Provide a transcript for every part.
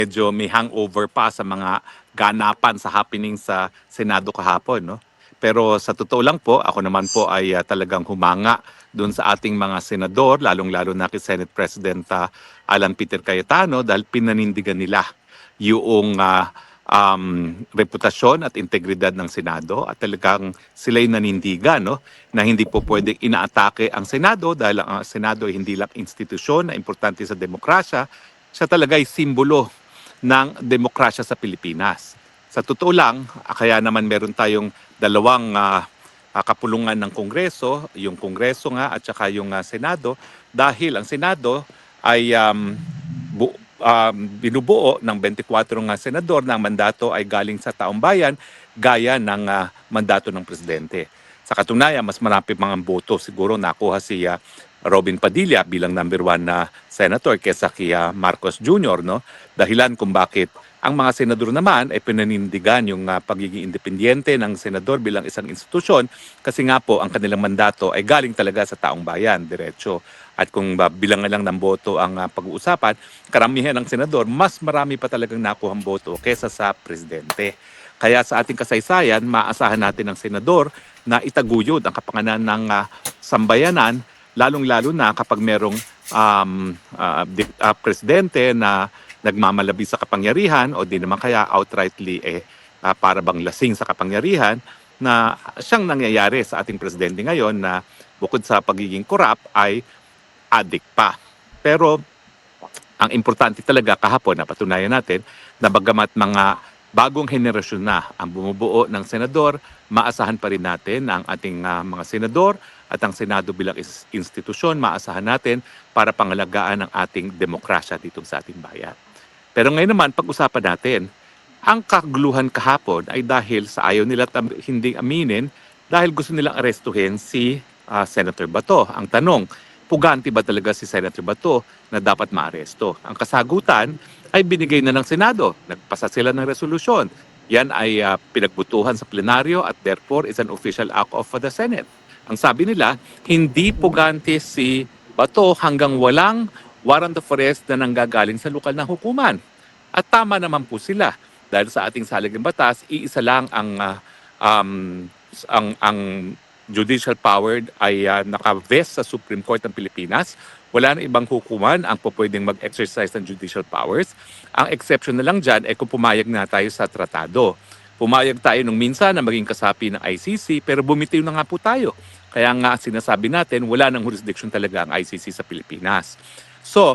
medyo may hangover pa sa mga ganapan sa happening sa Senado kahapon, no? Pero sa totoo lang po, ako naman po ay talagang humanga doon sa ating mga senador, lalong-lalo na kay Senate President Alan Peter Cayetano dahil pinanindigan nila yung reputasyon at integridad ng Senado at talagang sila'y nanindigan, no, na hindi po pwedeng inaatake ang Senado dahil ang Senado ay hindi lang institusyon na importante sa demokrasya, siya talaga ay simbolo ng demokrasya sa Pilipinas. Sa totoo lang, kaya naman meron tayong dalawang kapulungan ng Kongreso, yung Kongreso nga at saka yung Senado, dahil ang Senado ay binubuo ng 24 senador na ang mandato ay galing sa taong bayan gaya ng mandato ng presidente. Sa katunayan, mas marami mga boto siguro nakuha si Robin Padilla bilang number 1 na senator kesa kay Marcos Jr., no? Dahilan kung bakit ang mga senador naman ay pinanindigan yung pagiging independyente ng senador bilang isang institusyon kasi nga po ang kanilang mandato ay galing talaga sa taong bayan, diretso. At kung bilangan lang ng boto ang pag-uusapan, karamihan ng senador, mas marami pa talagang nakuhang boto kesa sa presidente. Kaya sa ating kasaysayan, maaasahan natin ng senador na itaguyod ang kapakanan ng sambayanan, lalong-lalo na kapag merong presidente na nagmamalabi sa kapangyarihan o di naman kaya outrightly para bang lasing sa kapangyarihan na siyang nangyayari sa ating presidente ngayon na bukod sa pagiging corrupt ay addict pa. Pero ang importante talaga kahapon na patunayan natin na bagamat mga bagong henerasyon na ang bumubuo ng senador, maasahan pa rin natin ang ating mga senador at ang Senado bilang institusyon, maasahan natin para pangalagaan ang ating demokrasya dito sa ating bayan. Pero ngayon naman, pag-usapan natin, ang kaguluhan kahapon ay dahil sa ayaw nila hindi aminin dahil gusto nilang arestuhin si Senator Bato. Ang tanong, pugante ba talaga si Senator Bato na dapat maaresto? Ang kasagutan ay binigay na ng Senado. Nagpasa sila ng resolusyon. Yan ay pinagbutuhan sa plenaryo at therefore is an official act of the Senate. Ang sabi nila, hindi pugante si Bato hanggang walang warrant of arrest na nanggagaling sa lokal na hukuman. At tama naman po sila dahil sa ating saligang batas, iisa lang ang judicial power ay naka-vest sa Supreme Court ng Pilipinas. Wala na ibang hukuman ang pwedeng mag-exercise ng judicial powers. Ang exception na lang dyan ay kung pumayag na tayo sa tratado. Pumayag tayo nung minsan na maging kasapi ng ICC pero bumitiw na nga po tayo. Kaya nga sinasabi natin wala nang jurisdiction talaga ang ICC sa Pilipinas. So,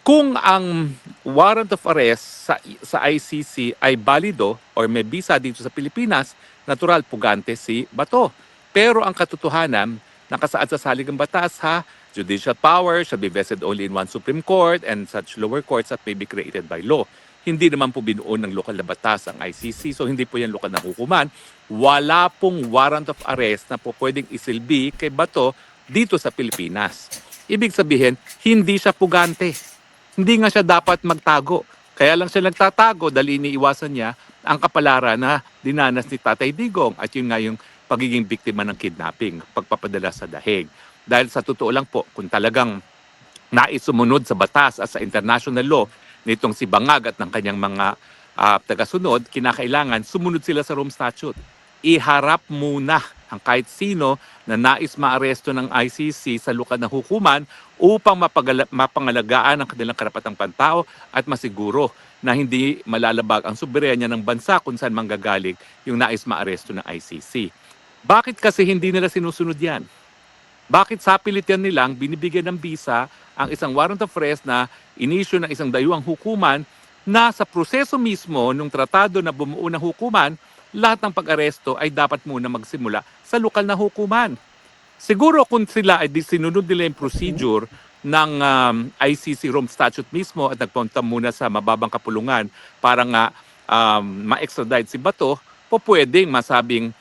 kung ang warrant of arrest sa ICC ay balido or may visa dito sa Pilipinas, natural pugante si Bato. Pero ang katotohanan, nakasaad sa saligang batas judicial power shall be vested only in one Supreme Court and such lower courts that may be created by law. Hindi naman po binuo ng lokal na batas ang ICC, so hindi po yan lokal na hukuman. Wala pong warrant of arrest na po pwedeng isilbi kay Bato dito sa Pilipinas. Ibig sabihin, hindi siya pugante. Hindi nga siya dapat magtago. Kaya lang siya nagtatago dahil iniiwasan niya ang kapalaran na dinanas ni Tatay Digong at yun nga yung pagiging biktima ng kidnapping, pagpapadala sa dahig. Dahil sa totoo lang po, kung talagang nais sumunod sa batas at sa international law nitong si Bangag at ng kanyang mga tagasunod, kinakailangan sumunod sila sa Rome Statute. Iharap muna ang kahit sino na nais maaresto ng ICC sa lokal na hukuman upang mapangalagaan ang kanilang karapatang pantao at masiguro na hindi malalabag ang soberenya ng bansa kung saan manggagaling yung nais maaresto ng ICC. Bakit kasi hindi nila sinusunod yan? Bakit sa pilitian nilang binibigyan ng visa ang isang warrant of arrest na inisyu ng isang dayuhang hukuman na sa proseso mismo ng tratado na bumuo ng hukuman, lahat ng pag-aresto ay dapat muna magsimula sa lokal na hukuman. Siguro kung sila ay sinunod nila yung procedure ng ICC Rome Statute mismo at nagpunta muna sa mababang kapulungan para nga ma-extradite si Bato, po pwedeng masabing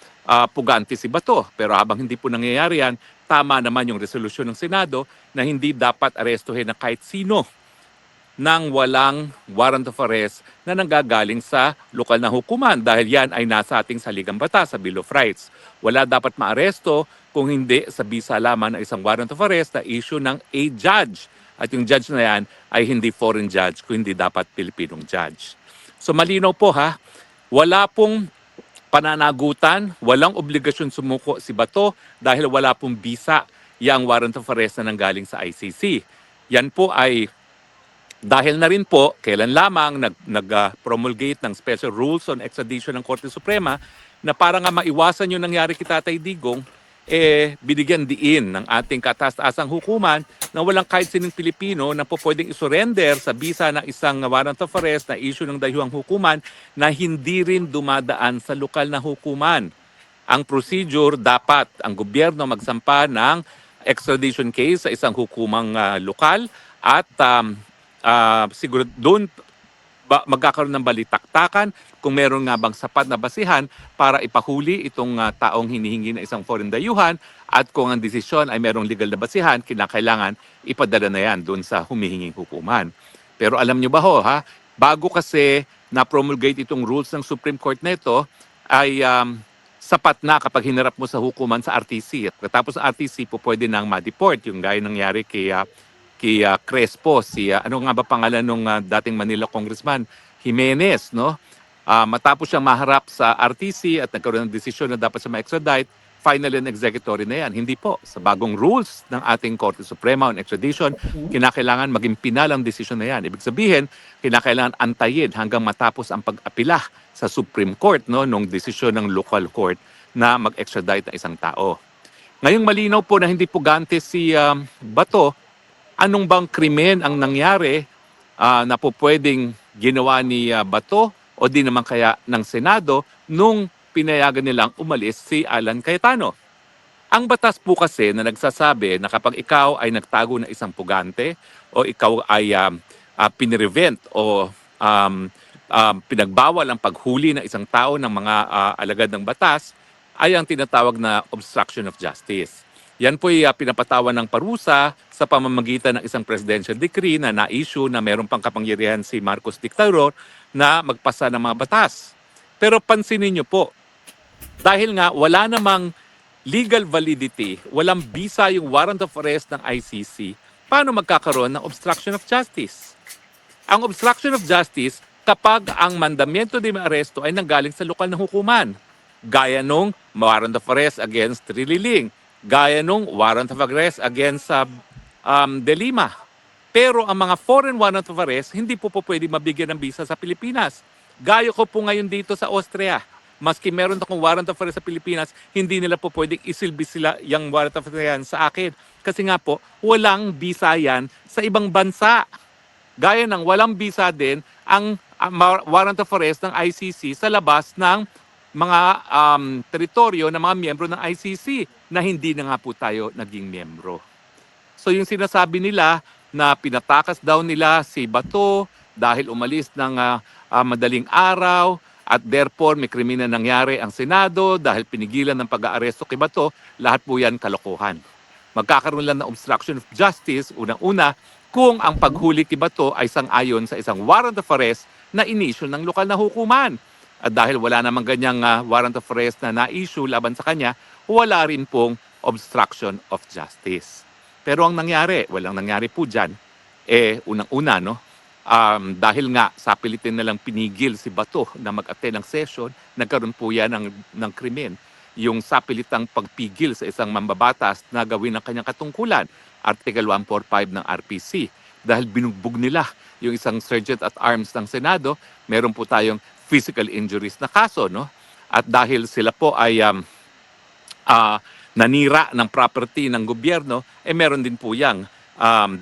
pugante si Bato. Pero habang hindi po nangyayari yan, tama naman yung resolusyon ng Senado na hindi dapat arestuhin na kahit sino nang walang warrant of arrest na nanggagaling sa lokal na hukuman dahil yan ay nasa ating saligang batas sa Bill of Rights. Wala dapat maaresto kung hindi sa bisa lamang ng isang warrant of arrest na issue ng a judge at yung judge na yan ay hindi foreign judge kundi dapat Pilipinong judge. So malinaw po ha, wala pong pananagutan, walang obligasyon sumuko si Bato dahil wala pong bisa yang warrant of arrest na nanggaling sa ICC. Yan po ay dahil na rin po, kailan lamang nag-promulgate ng special rules on extradition ng Korte Suprema na para nga maiwasan yung nangyari kay Tatay Digong, binigyan diin ng ating kataas-tasang hukuman na walang kahit sinong Pilipino na po pwedeng isurrender sa bisa ng isang warrant of arrest na issue ng dayuhang hukuman na hindi rin dumadaan sa lokal na hukuman. Ang procedure, dapat ang gobyerno magsampa ng extradition case sa isang hukumang lokal at siguro doon magkakaroon ng balitaktakan kung meron nga bang sapat na basihan para ipahuli itong taong hinihingi na isang foreign dayuhan at kung ang desisyon ay merong legal na basihan, kinakailangan ipadala na yan doon sa humihinging hukuman. Pero alam nyo ba ho, ha? Bago kasi na-promulgate itong rules ng Supreme Court na ito, ay sapat na kapag hinarap mo sa hukuman sa RTC. At katapos ng RTC po pwede nang ma-deport, yung gaya nangyari kay Crespo, ano nga ba pangalan nung dating Manila Congressman, Jimenez, no? Matapos siyang maharap sa RTC at nagkaroon ng desisyon na dapat siya ma-extradite, finally and executory na yan. Hindi po. Sa bagong rules ng ating Korte Suprema on extradition, kinakailangan maging pinal ang desisyon na yan. Ibig sabihin, kinakailangan antayin hanggang matapos ang pag-apila sa Supreme Court, no, nung desisyon ng local court na mag-extradite ng isang tao. Ngayong malinaw po na hindi pugante si Bato, anong bang krimen ang nangyari na po pwedeng ginawa ni Bato o di naman kaya ng Senado nung pinayagan nilang umalis si Alan Cayetano? Ang batas po kasi na nagsasabi na kapag ikaw ay nagtago ng isang pugante o ikaw ay pinirevent o pinagbawal ang paghuli ng isang tao ng mga alagad ng batas ay ang tinatawag na obstruction of justice. Yan po ay pinapatawan ng parusa sa pamamagitan ng isang presidential decree na na-issue na mayroon pang kapangyarihan si Marcos Dictador na magpasa ng mga batas. Pero pansinin niyo po, dahil nga wala namang legal validity, walang bisa yung warrant of arrest ng ICC, paano magkakaroon ng obstruction of justice? Ang obstruction of justice kapag ang mandamiento de aresto ay nanggaling sa lokal na hukuman, gaya nung warrant of arrest against Trililing, gaya nung warrant of arrest against De Lima. Pero ang mga foreign warrant of arrest, hindi po pwede mabigyan ng bisa sa Pilipinas. Gaya ko po ngayon dito sa Austria. Maski meron akong warrant of arrest sa Pilipinas, hindi nila po pwedeng isilbi sila yung warrant of arrest sa akin. Kasi nga po, walang bisa yan sa ibang bansa. Gaya ng walang bisa din ang warrant of arrest ng ICC sa labas ng mga teritoryo ng mga miyembro ng ICC na hindi na nga po tayo naging miyembro. So yung sinasabi nila na pinatakas daw nila si Bato dahil umalis ng madaling araw at therefore may krimen na nangyari ang Senado dahil pinigilan ng pag-aaresto kay Bato, lahat po yan kalokohan. Magkakaroon lang ng obstruction of justice, unang-una, kung ang paghuli kay Bato ay sang-ayon sa isang warrant of arrest na inisyu ng lokal na hukuman. At dahil wala namang ganyang warrant of arrest na na-issue laban sa kanya, wala rin pong obstruction of justice. Pero ang nangyari, walang nangyari po dyan, unang-una, no? Dahil nga sa pilitin na lang pinigil si Bato na mag-attend ng session, nagkaroon po yan ng krimen. Yung sapilitang pagpigil sa isang mambabatas na gawin ang kanyang katungkulan, Article 145 ng RPC. Dahil binugbog nila yung isang sergeant at arms ng Senado, meron po tayong physical injuries na kaso, no? At dahil sila po ay nanira ng property ng gobyerno, meron din po yang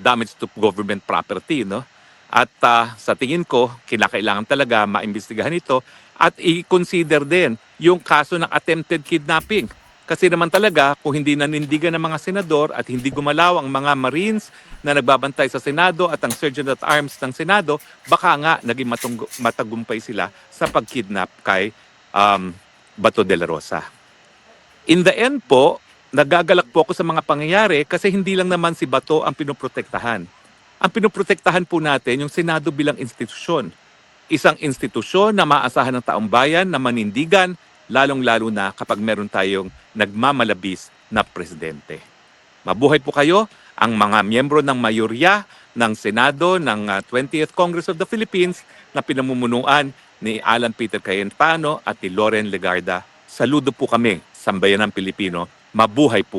damage to government property, no? At sa tingin ko, kinakailangan talaga maimbestigahan ito at i-consider din yung kaso ng attempted kidnapping. Kasi naman talaga, kung hindi nanindigan ng mga senador at hindi gumalaw ang mga Marines na nagbabantay sa Senado at ang Sergeant at Arms ng Senado, baka nga naging matagumpay sila sa pagkidnap kay Bato de la Rosa. In the end po, nagagalak po ako sa mga pangyayari kasi hindi lang naman si Bato ang pinoprotektahan. Ang pinoprotektahan po natin yung Senado bilang institusyon. Isang institusyon na maasahan ng taong bayan na manindigan, lalong-lalo na kapag meron tayong nagmamalabis na presidente. Mabuhay po kayo ang mga miyembro ng mayorya ng Senado ng 20th Congress of the Philippines na pinamumunuan ni Alan Peter Cayetano at ni Loren Legarda. Saludo po kami, sambayanang Pilipino. Mabuhay po